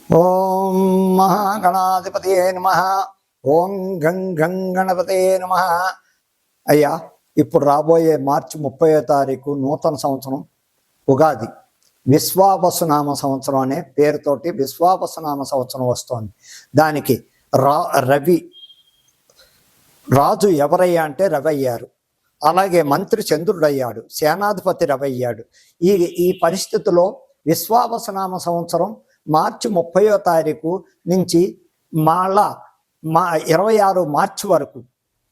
ఓం మహాగణాధిపతయే నమః. ఓం గం గం గణపతయే నమః. అయ్యా, ఇప్పుడు రాబోయే మార్చి 30వ తారీఖు నూతన సంవత్సరం ఉగాది. విశ్వావసునామ సంవత్సరం అనే పేరుతోటి విశ్వావసునామ సంవత్సరం వస్తోంది. దానికి రవి రాజు ఎవరయ్యా అంటే రవి అయ్యారు. అలాగే మంత్రి చంద్రుడు అయ్యాడు, సేనాధిపతి రవి అయ్యాడు. ఈ పరిస్థితిలో విశ్వావసునామ సంవత్సరం మార్చి 30వ తారీఖు నుంచి మళ్ళా 26 మార్చి వరకు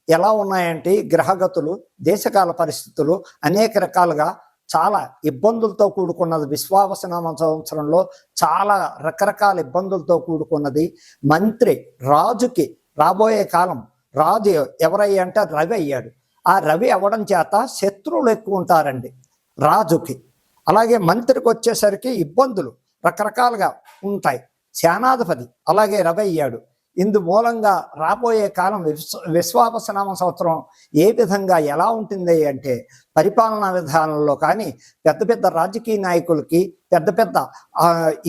ఎలా ఉన్నాయంటే గ్రహగతులు, దేశకాల పరిస్థితులు అనేక రకాలుగా చాలా ఇబ్బందులతో కూడుకున్నది. విశ్వావసునామ సంవత్సరంలో చాలా రకరకాల ఇబ్బందులతో కూడుకున్నది. మంత్రి రాజుకి రాబోయే కాలం రాజు ఎవరయ్యా అంటే రవి అయ్యాడు. ఆ రవి అవ్వడం చేత శత్రువులు ఎక్కువ ఉంటారండి రాజుకి. అలాగే మంత్రికి వచ్చేసరికి ఇబ్బందులు రకరకాలుగా ఉంటాయి. సేనాధిపతి అలాగే రవి అయ్యాడు. ఇందు మూలంగా రాబోయే కాలం విశ్వావసునామ సంవత్సరం ఏ విధంగా ఎలా ఉంటుంది అంటే పరిపాలనా విధానంలో కానీ పెద్ద పెద్ద రాజకీయ నాయకులకి పెద్ద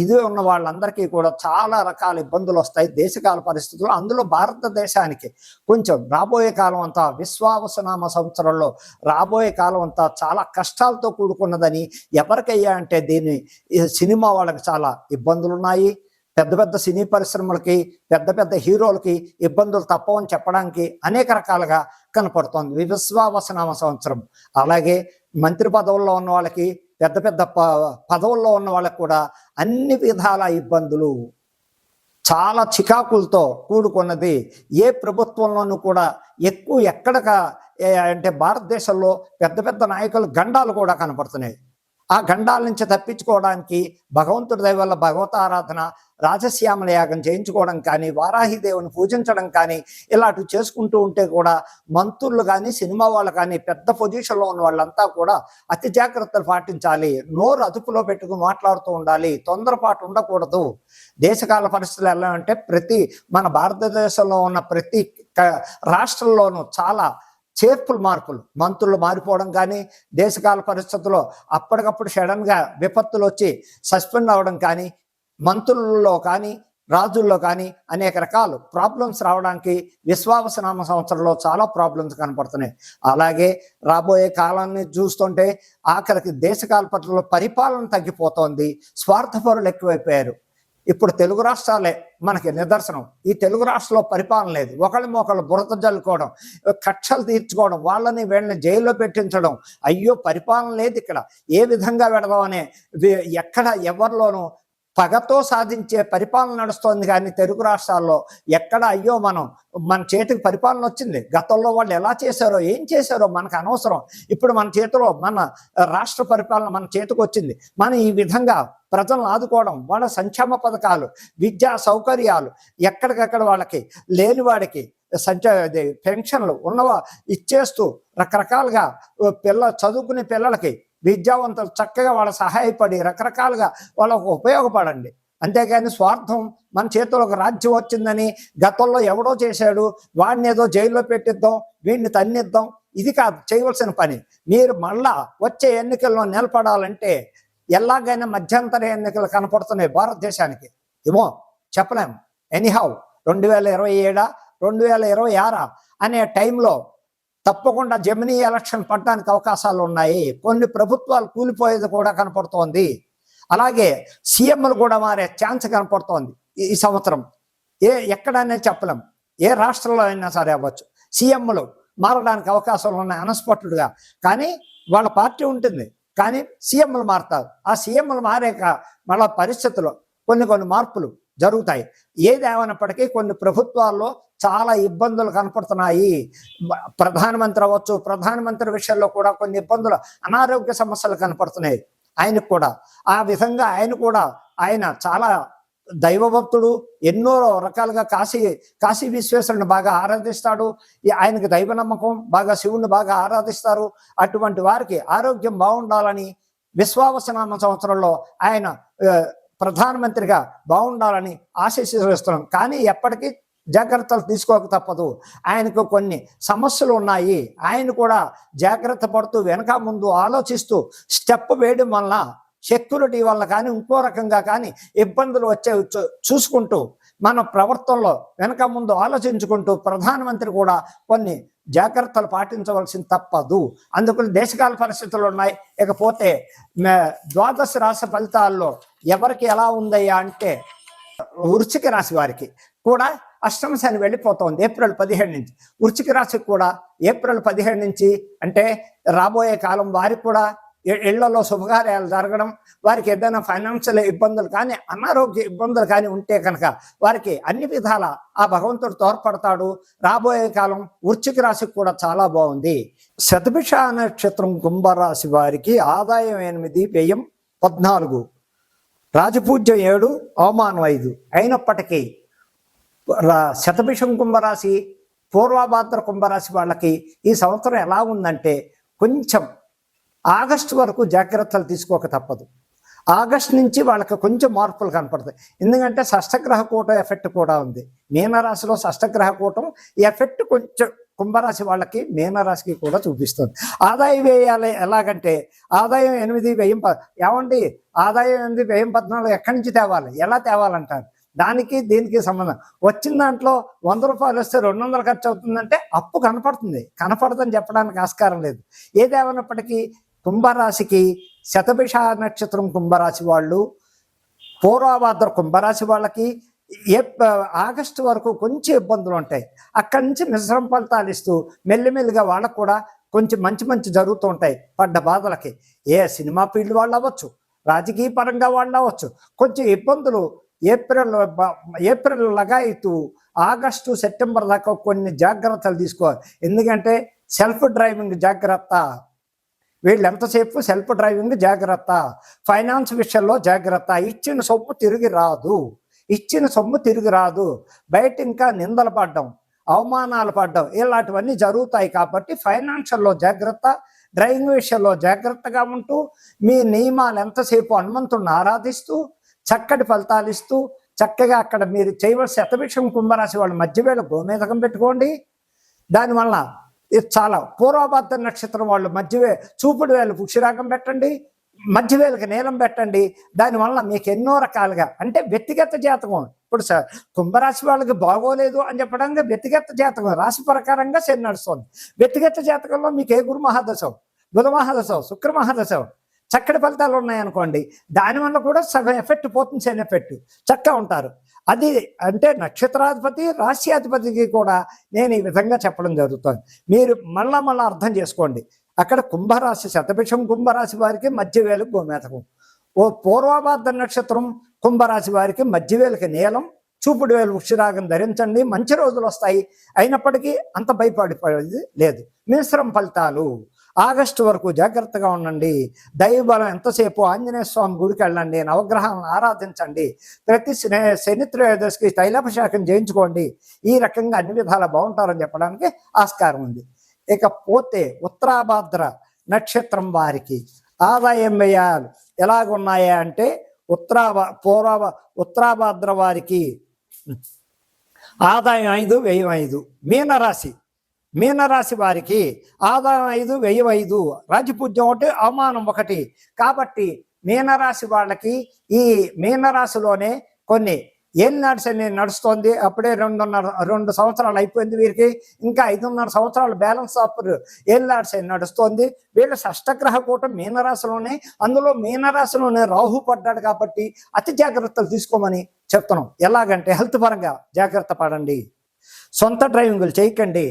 ఇది ఉన్న వాళ్ళందరికీ కూడా చాలా రకాల ఇబ్బందులు వస్తాయి దేశకాల పరిస్థితులు. అందులో భారతదేశానికి కొంచెం రాబోయే కాలం అంతా విశ్వావసునామ సంవత్సరంలో రాబోయే కాలం అంతా చాలా కష్టాలతో కూడుకున్నదని ఎవరికయ్యా అంటే దీన్ని సినిమా వాళ్ళకి చాలా ఇబ్బందులు ఉన్నాయి. పెద్ద సినీ పరిశ్రమలకి పెద్ద హీరోలకి ఇబ్బందులు తప్పవని చెప్పడానికి అనేక రకాలుగా కనపడుతోంది విశ్వావసునామ సంవత్సరం. అలాగే మంత్రి పదవుల్లో ఉన్న వాళ్ళకి పెద్ద పదవుల్లో ఉన్న వాళ్ళకి కూడా అన్ని విధాల ఇబ్బందులు, చాలా చికాకులతో కూడుకున్నది. ఏ ప్రభుత్వంలోనూ కూడా ఎక్కువ ఎక్కడక అంటే భారతదేశంలో పెద్ద నాయకులు గండాలు కూడా కనపడుతున్నాయి. ఆ గండాల నుంచి తప్పించుకోవడానికి భగవంతుడి దయ వల్ల భగవత ఆరాధన, రాజశ్యామల యాగం చేయించుకోవడం కానీ, వారాహిదేవుని పూజించడం కానీ ఇలాంటివి చేసుకుంటూ ఉంటే కూడా మంత్రులు కానీ సినిమా వాళ్ళు కానీ పెద్ద పొజిషన్లో ఉన్న వాళ్ళంతా కూడా అతి జాగ్రత్తలు పాటించాలి. నోరు అదుపులో పెట్టుకుని మాట్లాడుతూ ఉండాలి. తొందరపాటు ఉండకూడదు. దేశకాల పరిస్థితులు ఎలా అంటే మన భారతదేశంలో ఉన్న ప్రతి రాష్ట్రంలోనూ చాలా చేర్పులు మార్పులు, మంత్రులు మారిపోవడం కానీ, దేశకాల పరిస్థితుల్లో అప్పటికప్పుడు సడన్గా విపత్తులు వచ్చి సస్పెండ్ అవ్వడం కానీ, మంత్రుల్లో కానీ రాజుల్లో కానీ అనేక రకాల ప్రాబ్లమ్స్ రావడానికి విశ్వావసునామ సంవత్సరంలో చాలా ప్రాబ్లమ్స్ కనపడుతున్నాయి. అలాగే రాబోయే కాలాన్ని చూస్తుంటే ఆఖరికి దేశకాల పరిస్థితుల్లో పరిపాలన తగ్గిపోతోంది. స్వార్థపరులు ఎక్కువైపోయారు. ఇప్పుడు తెలుగు రాష్ట్రాలే మనకి నిదర్శనం. ఈ తెలుగు రాష్ట్రంలో పరిపాలన లేదు. ఒకళ్ళు బురద జల్లుకోవడం, కక్షలు తీర్చుకోవడం, వీళ్ళని జైల్లో పెట్టించడం. అయ్యో పరిపాలన లేదు ఇక్కడ, ఏ విధంగా పెడదామనే ఎక్కడ ఎవరిలోనూ పగతో సాధించే పరిపాలన నడుస్తోంది. కానీ తెలుగు రాష్ట్రాల్లో ఎక్కడ అయ్యో మన చేతికి పరిపాలన వచ్చింది, గతంలో వాళ్ళు ఎలా చేశారో ఏం చేశారో మనకు అనవసరం, ఇప్పుడు మన చేతిలో మన రాష్ట్ర పరిపాలన మన చేతికి వచ్చింది, మనం ఈ విధంగా ప్రజలను ఆదుకోవడం, వాళ్ళ సంక్షేమ పథకాలు, విద్యా సౌకర్యాలు ఎక్కడికక్కడ వాళ్ళకి లేని వాడికి పెన్షన్లు ఉన్నవా ఇచ్చేస్తూ రకరకాలుగా చదువుకునే పిల్లలకి విద్యావంతులు చక్కగా వాళ్ళ సహాయపడి రకరకాలుగా వాళ్ళకు ఉపయోగపడండి. అంతేగాని స్వార్థం, మన చేతిలో ఒక రాజ్యం వచ్చిందని గతంలో ఎవడో చేశాడు వాడిని ఏదో జైల్లో పెట్టిద్దాం, వీడిని తన్నిద్దాం, ఇది కాదు చేయవలసిన పని. మీరు మళ్ళా వచ్చే ఎన్నికల్లో నిలబడాలంటే ఎలాగైనా మధ్యంతర ఎన్నికలు కనపడుతున్నాయి భారతదేశానికి. ఏమో చెప్పలేము. ఎనీహౌ 2027 2026 అనే టైంలో తప్పకుండా జమినీ ఎలక్షన్ పడడానికి అవకాశాలు ఉన్నాయి. కొన్ని ప్రభుత్వాలు కూలిపోయేది కూడా కనపడుతోంది. అలాగే సీఎంలు కూడా మారే ఛాన్స్ కనపడుతోంది ఈ సంవత్సరం. ఎక్కడనే చెప్పలేం, ఏ రాష్ట్రంలో అయినా సరే అవ్వచ్చు. సీఎంలు మారడానికి అవకాశాలు ఉన్నాయి అన్ఎక్స్పెక్టెడ్గా. కానీ వాళ్ళ పార్టీ ఉంటుంది, కానీ సీఎంలు మారుతారు. ఆ సీఎంలు మారాక మళ్ళా పరిస్థితుల్లో కొన్ని మార్పులు జరుగుతాయి. ఏదేమైనప్పటికీ కొన్ని ప్రభుత్వాల్లో చాలా ఇబ్బందులు కనపడుతున్నాయి. ప్రధానమంత్రి అవ్వచ్చు, ప్రధానమంత్రి విషయంలో కూడా కొన్ని ఇబ్బందులు, అనారోగ్య సమస్యలు కనపడుతున్నాయి ఆయనకు కూడా. ఆ విధంగా ఆయన చాలా దైవభక్తుడు, ఎన్నో రకాలుగా కాశీ విశ్వేశ్వరుని బాగా ఆరాధిస్తాడు. ఆయనకి దైవ నమ్మకం, బాగా శివుని బాగా ఆరాధిస్తారు. అటువంటి వారికి ఆరోగ్యం బాగుండాలని విశ్వావసునామ సంవత్సరంలో ఆయన ప్రధానమంత్రిగా బాగుండాలని ఆశీస్సుస్తున్నాం. కానీ ఎప్పటికీ జాగ్రత్తలు తీసుకోక తప్పదు. ఆయనకు కొన్ని సమస్యలు ఉన్నాయి. ఆయన కూడా జాగ్రత్త పడుతూ వెనక ముందు ఆలోచిస్తూ స్టెప్ వేయడం వలన సెక్యూరిటీ వల్ల కానీ ఇంకో రకంగా కానీ ఇబ్బందులు వచ్చే చూసుకుంటూ మన ప్రవర్తనలో వెనక ముందు ఆలోచించుకుంటూ ప్రధానమంత్రి కూడా కొన్ని జాగ్రత్తలు పాటించవలసింది తప్పదు. అందుకని దేశకాల పరిస్థితులు ఉన్నాయి. ఇకపోతే ద్వాదశ రాశి ఫలితాల్లో ఎవరికి ఎలా ఉందయ్యా అంటే వృశ్చిక రాశి వారికి కూడా అష్టమ శని వెళ్ళిపోతుంది ఏప్రిల్ 17 నుంచి. వృశ్చిక రాశికి కూడా ఏప్రిల్ 17 నుంచి అంటే రాబోయే కాలం వారికి కూడా ఇళ్లలో శుభకార్యాలు జరగడం, వారికి ఏదైనా ఫైనాన్షియల్ ఇబ్బందులు కానీ అనారోగ్య ఇబ్బందులు కానీ ఉంటే కనుక వారికి అన్ని విధాల ఆ భగవంతుడు తోడ్పడతాడు. రాబోయే కాలం వృశ్చిక రాశికి కూడా చాలా బాగుంది. శతభిష నక్షత్రం కుంభరాశి వారికి ఆదాయం 8, వ్యయం 14, రాజపూజ్యం 7, అవమానం 5. అయినప్పటికీ శతభిషం కుంభరాశి, పూర్వభాద్ర కుంభరాశి వాళ్ళకి ఈ సంవత్సరం ఎలా ఉందంటే కొంచెం ఆగస్టు వరకు జాగ్రత్తలు తీసుకోక తప్పదు. ఆగస్టు నుంచి వాళ్ళకి కొంచెం మార్పులు కనపడతాయి. ఎందుకంటే షష్టగ్రహ కూటం ఎఫెక్ట్ కూడా ఉంది. మీనరాశిలో షష్టగ్రహ కూటం ఈ ఎఫెక్ట్ కొంచెం కుంభరాశి వాళ్ళకి మీనరాశికి కూడా చూపిస్తుంది. ఆదాయ వ్యయాలు ఎలాగంటే ఆదాయం 8, వ్యయం ఏమండి ఆదాయం 8, వ్యయం 14 ఎక్కడి నుంచి తేవాలి, ఎలా తేవాలంటారు. దానికి దీనికి సంబంధం. వచ్చిన దాంట్లో 100 రూపాయలు వస్తే 200 ఖర్చు అవుతుందంటే అప్పు కనపడదని చెప్పడానికి ఆస్కారం లేదు. ఏదేమైనప్పటికీ కుంభరాశికి శతభిష నక్షత్రం కుంభరాశి వాళ్ళు, పూర్వభాద్ర కుంభరాశి వాళ్ళకి ఆగస్టు వరకు కొంచెం ఇబ్బందులు ఉంటాయి. అక్కడి నుంచి మిశ్రమ ఫలితాలు ఇస్తూ మెల్లిమెల్లిగా వాళ్ళకు కూడా కొంచెం మంచి జరుగుతూ ఉంటాయి. పడ్డ బాధలకి ఏ సినిమా ఫీల్డ్ వాళ్ళు అవ్వచ్చు, రాజకీయ పరంగా వాళ్ళు అవ్వచ్చు. కొంచెం ఇబ్బందులు ఏప్రిల్ లగాయితూ ఆగస్టు సెప్టెంబర్ దాకా కొన్ని జాగ్రత్తలు తీసుకోవాలి. ఎందుకంటే సెల్ఫ్ డ్రైవింగ్ జాగ్రత్త, వీళ్ళు ఎంతసేపు సెల్ఫ్ డ్రైవింగ్ జాగ్రత్త, ఫైనాన్స్ విషయంలో జాగ్రత్త. ఇచ్చిన సొమ్ము తిరిగి రాదు. బయట ఇంకా నిందలు పడ్డం, అవమానాలు పడ్డం ఇలాంటివన్నీ జరుగుతాయి. కాబట్టి ఫైనాన్షియల్లో జాగ్రత్త, డ్రైవింగ్ విషయంలో జాగ్రత్తగా ఉంటూ మీ నియమాలు ఎంతసేపు హనుమంతుడిని ఆరాధిస్తూ చక్కటి ఫలితాలు ఇస్తూ చక్కగా అక్కడ మీరు చేయవలసిన శతభిషం కుంభరాశి వాళ్ళు మధ్యవేళ గోమేధకం పెట్టుకోండి. దానివల్ల ఇది చాలా. పూర్వభాద్ర నక్షత్రం వాళ్ళు చూపుడు వేలు పుక్షిరాగం పెట్టండి, మధ్యవేలకు నీలం పెట్టండి. దానివల్ల మీకు ఎన్నో రకాలుగా అంటే వ్యక్తిగత జాతకం. ఇప్పుడు కుంభరాశి వాళ్ళకి బాగోలేదు అని చెప్పడానికి వ్యక్తిగత జాతకం రాశి ప్రకారంగా శని నడుస్తుంది. వ్యక్తిగత జాతకంలో మీకు ఏ గురు మహాదశం, బుధ మహాదశం, శుక్ర మహాదశం చక్కటి ఫలితాలు ఉన్నాయనుకోండి, దానివల్ల కూడా సగం ఎఫెక్ట్ పోతుంది. శని ఎఫెక్ట్ చక్కగా ఉంటారు. అది అంటే నక్షత్రాధిపతి రాశ్యాధిపతికి కూడా నేను ఈ విధంగా చెప్పడం జరుగుతుంది. మీరు మళ్ళా అర్థం చేసుకోండి. అక్కడ కుంభరాశి శతభిషం కుంభరాశి వారికి మధ్యవేలు గోమేతకం, ఓ పూర్వభాద్ర నక్షత్రం కుంభరాశి వారికి మధ్యవేలుకి నీలం, చూపుడు వేలు వృక్షరాగం ధరించండి. మంచి రోజులు వస్తాయి. అయినప్పటికీ అంత భయపడిపోయేది లేదు. మిశ్రమ ఫలితాలు. ఆగస్టు వరకు జాగ్రత్తగా ఉండండి. దైవబలం ఎంతసేపు ఆంజనేయ స్వామి గుడికి వెళ్ళండి, నవగ్రహాలను ఆరాధించండి, ప్రతి శని త్రయోదశికి తైలాభిషేకం చేయించుకోండి. ఈ రకంగా అన్ని విధాలా బాగుంటారని చెప్పడానికి ఆస్కారం ఉంది. ఇకపోతే ఉత్తరాభాద్ర నక్షత్రం వారికి ఆదాయం వ్యయాలు ఎలాగున్నాయా అంటే ఉత్తరాభాద్ర వారికి ఆదాయం 5, వ్యయం 5. మీనరాశి వారికి ఆదాయం 5, వ్యయం 5, రాజపూజ్యం 1, అవమానం 1. కాబట్టి మీనరాశి వాళ్ళకి ఈ మీనరాశిలోనే కొన్ని ఏళ్ళనాడు శని నడుస్తోంది. అప్పుడే 2 సంవత్సరాలు అయిపోయింది. వీరికి ఇంకా 5.5 సంవత్సరాలు బ్యాలెన్స్ ఆఫ్ ఏళ్ళనాడు శని నడుస్తోంది. వీళ్ళ షష్టగ్రహ కూటం మీనరాశిలోనే, అందులో మీనరాశిలోనే రాహు పడ్డాడు. కాబట్టి అతి జాగ్రత్తలు తీసుకోమని చెప్తున్నాం. ఎలాగంటే హెల్త్ పరంగా జాగ్రత్త పడండి, సొంత డ్రైవింగులు చేయకండి,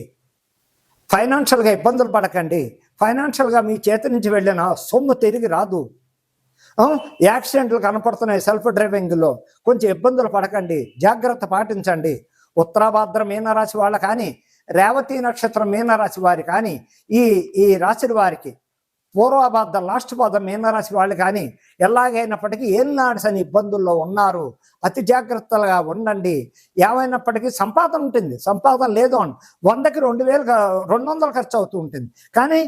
ఫైనాన్షియల్గా ఇబ్బందులు పడకండి. ఫైనాన్షియల్గా మీ చేతి నుంచి వెళ్ళిన సొమ్ము తిరిగి రాదు. యాక్సిడెంట్లు కనపడుతున్నాయి సెల్ఫ్ డ్రైవింగ్లో. కొంచెం ఇబ్బందులు పడకండి, జాగ్రత్త పాటించండి. ఉత్తరాభాద్ర మీనరాశి వాళ్ళ కానీ, రేవతి నక్షత్రం మీనరాశి వారి కానీ, ఈ రాశి వారికి పూర్వభాద్ర లాస్ట్ పాద మీనరాశి వాళ్ళు కానీ ఎలాగైనప్పటికీ ఏళ్ళనాడు శని ఇబ్బందుల్లో ఉన్నారు. అతి జాగ్రత్తలుగా ఉండండి. ఏమైనప్పటికీ సంపాదన ఉంటుంది, సంపాదన లేదు అని 100కి 2,200 ఖర్చు అవుతూ ఉంటుంది. కానీ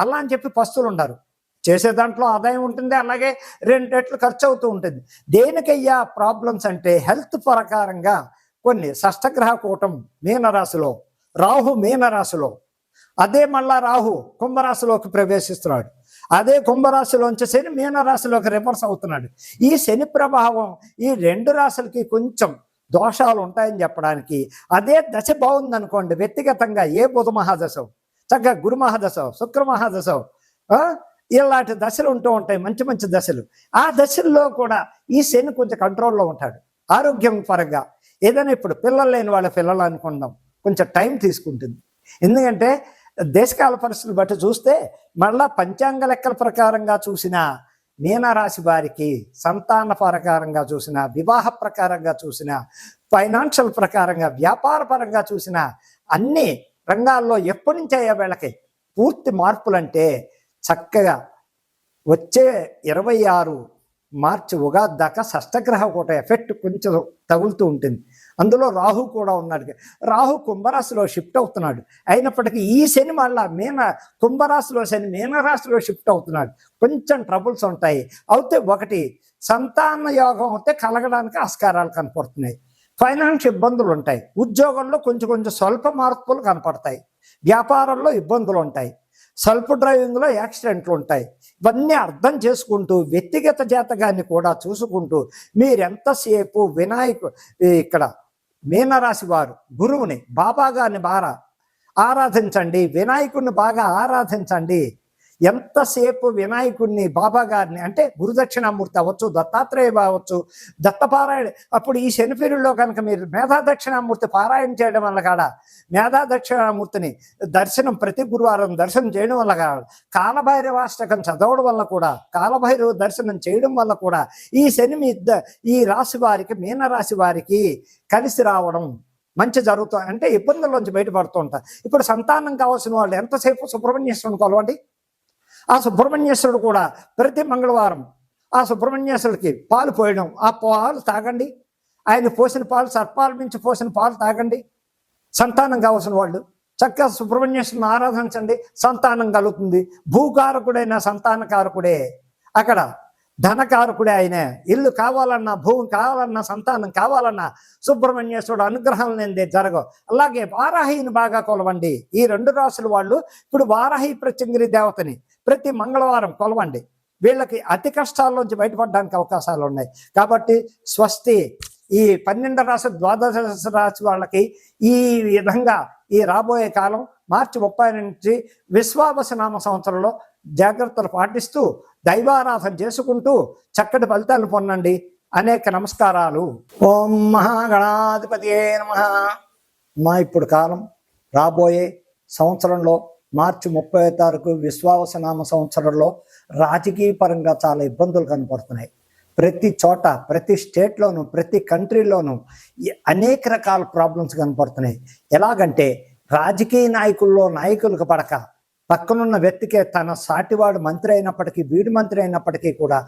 అలా అని చెప్పి పస్తులు ఉండరు. చేసే దాంట్లో ఆదాయం ఉంటుంది, అలాగే 2 రెట్లు ఖర్చు అవుతూ ఉంటుంది. దేనికయ్యా ప్రాబ్లమ్స్ అంటే హెల్త్ ప్రకారంగా కొన్ని షష్టగ్రహ కూటం మీనరాశిలో, రాహు మీనరాశిలో, అదే మళ్ళా రాహు కుంభరాశిలోకి ప్రవేశిస్తున్నాడు. అదే కుంభరాశిలోంచి శని మీనరాశిలోకి రివర్స్ అవుతున్నాడు. ఈ శని ప్రభావం ఈ 2 రాశులకి కొంచెం దోషాలు ఉంటాయని చెప్పడానికి, అదే దశ బాగుందనుకోండి వ్యక్తిగతంగా ఏ బుధ మహాదశం, చక్కగా గురు మహాదశం, శుక్ర మహాదశం, ఇలాంటి దశలు ఉంటూ ఉంటాయి, మంచి మంచి దశలు. ఆ దశల్లో కూడా ఈ శని కొంచెం కంట్రోల్లో ఉంటాడు ఆరోగ్యం పరంగా. ఏదైనా ఇప్పుడు పిల్లలు లేని వాళ్ళ పిల్లలు అనుకుందాం, కొంచెం టైం తీసుకుంటుంది. ఎందుకంటే దేశకాల పరిస్థితులు బట్టి చూస్తే మళ్ళా పంచాంగ లెక్కల ప్రకారంగా చూసిన మీనరాశి వారికి సంతాన ప్రకారంగా చూసిన, వివాహ ప్రకారంగా చూసిన, ఫైనాన్షియల్ ప్రకారంగా, వ్యాపార పరంగా చూసిన అన్ని రంగాల్లో ఎప్పటి నుంచి అయ్యా వీళ్ళకి పూర్తి మార్పులంటే చక్కగా వచ్చే 26 మార్చి ఉగాది దాకా షష్టగ్రహ కూడా ఎఫెక్ట్ కొంచెం తగులుతూ ఉంటుంది. అందులో రాహు కూడా ఉన్నాడు. రాహు కుంభరాశిలో షిఫ్ట్ అవుతున్నాడు. అయినప్పటికీ ఈ శని మళ్ళా కుంభరాశిలో శని మీనరాశిలో షిఫ్ట్ అవుతున్నాడు. కొంచెం ట్రబుల్స్ ఉంటాయి. అయితే ఒకటి సంతాన యోగం అయితే కలగడానికి ఆస్కారాలు కనపడుతున్నాయి. ఫైనాన్స్ ఇబ్బందులు ఉంటాయి. ఉద్యోగంలో కొంచెం కొంచెం స్వల్ప మార్పులు కనపడతాయి. వ్యాపారంలో ఇబ్బందులు ఉంటాయి. సెల్ఫ్ డ్రైవింగ్లో యాక్సిడెంట్లు ఉంటాయి. ఇవన్నీ అర్థం చేసుకుంటూ వ్యక్తిగత జాతకాన్ని కూడా చూసుకుంటూ మీరెంతసేపు ఇక్కడ మీనరాశి వారు గురువుని, బాబా గారిని బాగా ఆరాధించండి, వినాయకుడిని బాగా ఆరాధించండి. ఎంతసేపు వినాయకుడిని, బాబా గారిని, అంటే గురుదక్షిణామూర్తి అవ్వచ్చు, దత్తాత్రేయ అవ్వచ్చు, దత్తపారాయణ. అప్పుడు ఈ శనిపీరుల్లో కనుక మీరు మేధా దక్షిణామూర్తి పారాయణ చేయడం వల్ల కాడ, మేధా దక్షిణామూర్తిని దర్శనం ప్రతి గురువారం దర్శనం చేయడం వల్ల కాడ, కాలభైరవాష్టకం చదవడం వల్ల కూడా, కాలభైరవ దర్శనం చేయడం వల్ల కూడా ఈ శని ఈ రాశి వారికి, మీనరాశి వారికి కలిసి రావడం మంచి జరుగుతుంది. అంటే ఇబ్బందుల్లోంచి బయటపడుతూ ఉంటారు. ఇప్పుడు సంతానం కావాల్సిన వాళ్ళు ఎంతసేపు సుబ్రహ్మణ్యేశ్వరుని కొలవండి. ఆ సుబ్రహ్మణ్యేశ్వరుడు కూడా ప్రతి మంగళవారం ఆ సుబ్రహ్మణ్యేశ్వరుడికి పాలు పోయడం, ఆ పాలు తాగండి. ఆయన పోసిన పాలు, సర్పాల నుంచి పోసిన పాలు తాగండి. సంతానం కావాల్సిన వాళ్ళు చక్కగా సుబ్రహ్మణ్యేశ్వరుని ఆరాధించండి, సంతానం కలుగుతుంది. భూకారకుడైన సంతానకారకుడే, అక్కడ ధనకారకుడే ఆయనే. ఇల్లు కావాలన్నా, భూమి కావాలన్నా, సంతానం కావాలన్నా సుబ్రహ్మణ్యేశ్వరుడు అనుగ్రహం లేనిదే జరగవు. అలాగే వారాహిని బాగా కొలవండి. ఈ 2 రాసుల వాళ్ళు ఇప్పుడు వారాహి ప్రత్యంగిరి దేవతని ప్రతి మంగళవారం కొలవండి. వీళ్ళకి అతి కష్టాల్లోంచి బయటపడడానికి అవకాశాలు ఉన్నాయి. కాబట్టి స్వస్తి. ఈ 12 రాశి, ద్వాదశ రాశి వాళ్ళకి ఈ విధంగా ఈ రాబోయే కాలం మార్చి 30 నుంచి విశ్వావసనామ సంవత్సరంలో జాగ్రత్తలు పాటిస్తూ దైవారాధన చేసుకుంటూ చక్కటి ఫలితాలను పొందండి. అనేక నమస్కారాలు. ఓం మహాగణాధిపతియే నమః. మా ఇప్పుడు కాలం రాబోయే సంవత్సరంలో మార్చి 30వ తారీఖు విశ్వావసనామ సంవత్సరంలో రాజకీయ పరంగా చాలా ఇబ్బందులు కనపడుతున్నాయి. ప్రతి చోట, ప్రతి స్టేట్లోనూ, ప్రతి కంట్రీలోనూ అనేక రకాల ప్రాబ్లమ్స్ కనపడుతున్నాయి. ఎలాగంటే రాజకీయ నాయకులకు పడక పక్కనున్న వ్యక్తికే తన సాటివాడు మంత్రి అయినప్పటికీ, వీడు మంత్రి అయినప్పటికీ కూడా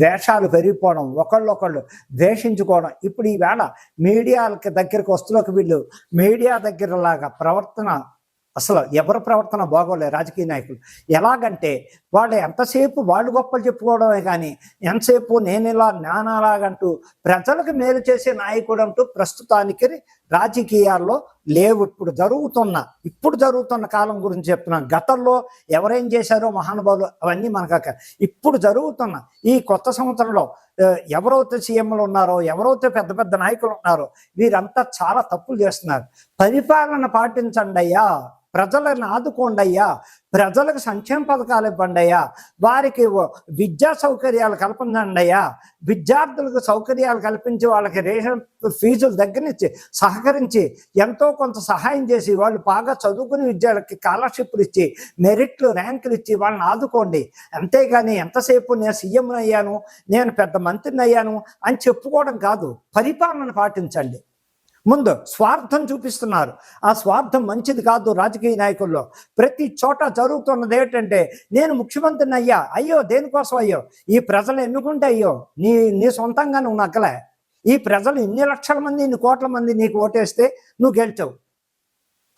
ద్వేషాలు పెరిగిపోవడం, ఒకళ్ళొకళ్ళు ద్వేషించుకోవడం. ఇప్పుడు ఈవేళ మీడియాలకి దగ్గరికి వస్తువులకు వీళ్ళు మీడియా దగ్గరలాగా ప్రవర్తన, అసలు ఎవరి ప్రవర్తన బాగోలే రాజకీయ నాయకులు. ఎలాగంటే వాళ్ళు ఎంతసేపు వాళ్ళు గొప్పలు చెప్పుకోవడమే కానీ ఎంతసేపు నేను ఇలా నానాలాగంటూ ప్రజలకు మేలు చేసే నాయకుడు అంటూ ప్రస్తుతానికి రాజకీయాల్లో లేవు. ఇప్పుడు జరుగుతున్న కాలం గురించి చెప్తున్నాను. గతంలో ఎవరేం చేశారో మహానుభావులు అవన్నీ మనకు ఇప్పుడు జరుగుతున్న ఈ కొత్త సంవత్సరంలో ఎవరైతే సీఎంలు ఉన్నారో, ఎవరైతే పెద్ద పెద్ద నాయకులు ఉన్నారో వీరంతా చాలా తప్పులు చేస్తున్నారు. పరిపాలన పాటించండి అయ్యా, ప్రజలను ఆదుకోండి అయ్యా, ప్రజలకు సంక్షేమ పథకాలు ఇవ్వండి అయ్యా, వారికి విద్యా సౌకర్యాలు కల్పించండి అయ్యా, విద్యార్థులకు సౌకర్యాలు కల్పించి వాళ్ళకి రేషన్ ఫీజుల దగ్గర నుంచి సహకరించి ఎంతో కొంత సహాయం చేసి వాళ్ళు బాగా చదువుకుని విద్యార్థులకి స్కాలర్షిప్లు ఇచ్చి, మెరిట్లు, ర్యాంకులు ఇచ్చి వాళ్ళని ఆదుకోండి. అంతేగాని ఎంతసేపు నేను సీఎంని అయ్యాను, నేను పెద్ద మంత్రిని అయ్యాను అని చెప్పుకోవడం కాదు. పరిపాలన పాటించండి. ముందు స్వార్థం చూపిస్తున్నారు. ఆ స్వార్థం మంచిది కాదు. రాజకీయ నాయకుల్లో ప్రతి చోట జరుగుతున్నది ఏంటంటే నేను ముఖ్యమంత్రిని అయ్యా, అయ్యో దేనికోసం అయ్యో, ఈ ప్రజలు ఎన్నుకుంటే అయ్యో నీ సొంతంగా నువ్వు నగ్గలే. ఈ ప్రజలు ఇన్ని లక్షల మంది, ఇన్ని కోట్ల మంది నీకు ఓటేస్తే నువ్వు గెలిచావు.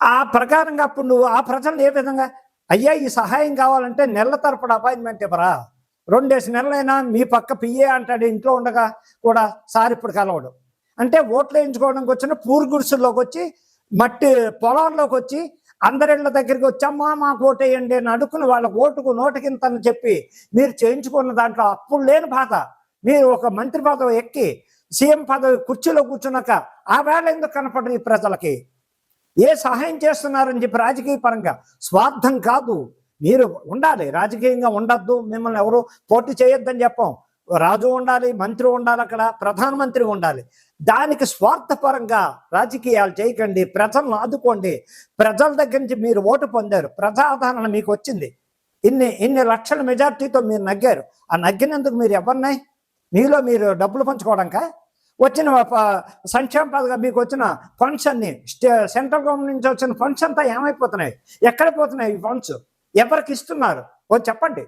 ఆ ప్రకారంగా అప్పుడు నువ్వు ఆ ప్రజలు ఏ విధంగా అయ్యా ఈ సహాయం కావాలంటే నెలల తరపుడు అపాయింట్మెంట్ ఇవ్వరా? 2 నెలలైనా మీ పక్క పిఏ అంటాడు ఇంట్లో ఉండగా కూడా సార్ ఇప్పుడు కలవడు. అంటే ఓట్లు వేయించుకోవడానికి వచ్చిన పూర్ గుడిసెల్లోకి వచ్చి, మట్టి పొలాల్లోకి వచ్చి అందరిళ్ళ దగ్గరికి వచ్చమ్మా మాకు ఓటేయండి అని అడుక్కుని వాళ్ళ ఓటుకు నోటికింతని చెప్పి మీరు చేయించుకున్న దాంట్లో అప్పుడు లేని బాధ. మీరు ఒక మంత్రి పదవి ఎక్కి సీఎం పదవి కుర్చీలో కూర్చున్నాక ఆ వేళ ఎందుకు కనపడరు ఈ ప్రజలకి? ఏ సహాయం చేస్తున్నారని చెప్పి రాజకీయ పరంగా స్వార్థం కాదు. మీరు ఉండాలి, రాజకీయంగా ఉండద్దు, మిమ్మల్ని ఎవరు పోటీ చేయొద్దని చెప్పాం. రాజు ఉండాలి, మంత్రి ఉండాలి, అక్కడ ప్రధానమంత్రి ఉండాలి. దానికి స్వార్థపరంగా రాజకీయాలు చేయకండి, ప్రజలను ఆదుకోండి. ప్రజల దగ్గర నుంచి మీరు ఓటు పొందారు, ప్రజాదరణ మీకు వచ్చింది, ఇన్ని లక్షల మెజార్టీతో మీరు నగ్గారు. ఆ నగ్గినందుకు మీరు ఎవరినాయి? మీలో మీరు డబ్బులు పంచుకోవడానికా? వచ్చిన సంక్షేమ పథకం మీకు వచ్చిన ఫండ్స్ అన్ని సెంట్రల్ గవర్నమెంట్ నుంచి వచ్చిన ఫండ్స్ అంతా ఏమైపోతున్నాయి? ఎక్కడ పోతున్నాయి ఈ ఫండ్స్? ఎవరికి ఇస్తున్నారు? చెప్పండి.